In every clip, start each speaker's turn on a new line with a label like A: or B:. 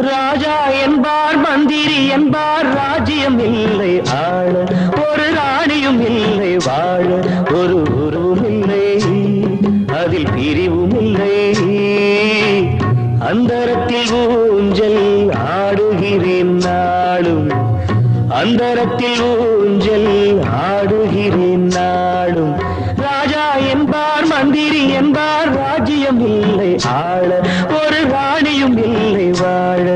A: ராஜா என்பார் மந்திரி என்பார் ராஜ்யம் இல்லை ஆள ஒரு ராணியும் இல்லை வாழ ஒரு குருவும் இல்லை அதில் பிரிவும் இல்லை அந்தரத்தில் ஊஞ்சல் ஆடுகிறேன் நாளும் அந்தரத்தில் ஊஞ்சல் ஆடுகிறேன் நாளும் ராஜா என்பார் மந்திரி என்பார் ராஜ்யம் இல்லை ஆள ஒரு ராணியும் இல்லை வாழ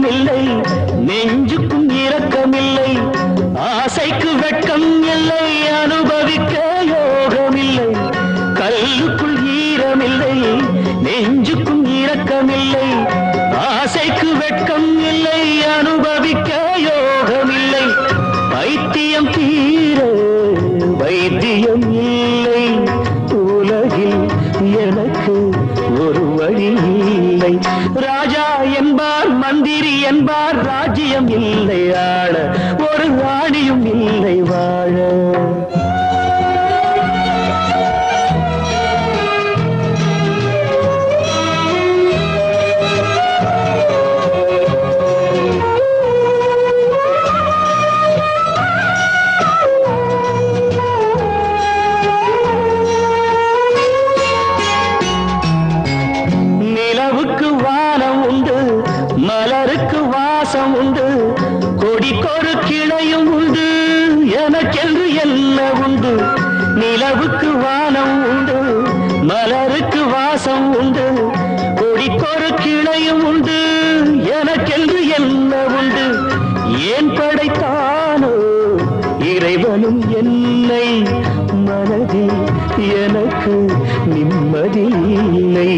A: இல்லை நெஞ்சுக்கும் இரக்கமில்லை ஆசைக்கு வெட்கம் இல்லை அனுபவிக்க யோகமில்லை கல்லுக்குள் ஈரமில்லை நெஞ்சுக்கும் இரக்கமில்லை ஆசைக்கு வெட்கம் இல்லை அனுபவிக்க யோகமில்லை வைத்தியம் தீர வைத்தியம் இல்லை உலகில் எனக்கு ஒரு வழி இல்லை ராஜா என்பார் மந்திரி என்பார் ராஜ்யம் இல்லை ஆள ஒரு ராணியும் இல்லை வாழ நிலவுக்கு வானம் உண்டு மலருக்கு வாசம் உண்டு கொடிக்கொரு கிளையும் உண்டு எனக்கென்று என்ன உண்டு நிலவுக்கு வானம் உண்டு மலருக்கு வாசம் உண்டு கொடிக்கொரு கிளையும் உண்டு எனக்கென்று என்ன உண்டு ஏன் படைத்தானோ இறைவனும் என்னை மனதில் எனக்கு நிம்மதி இல்லை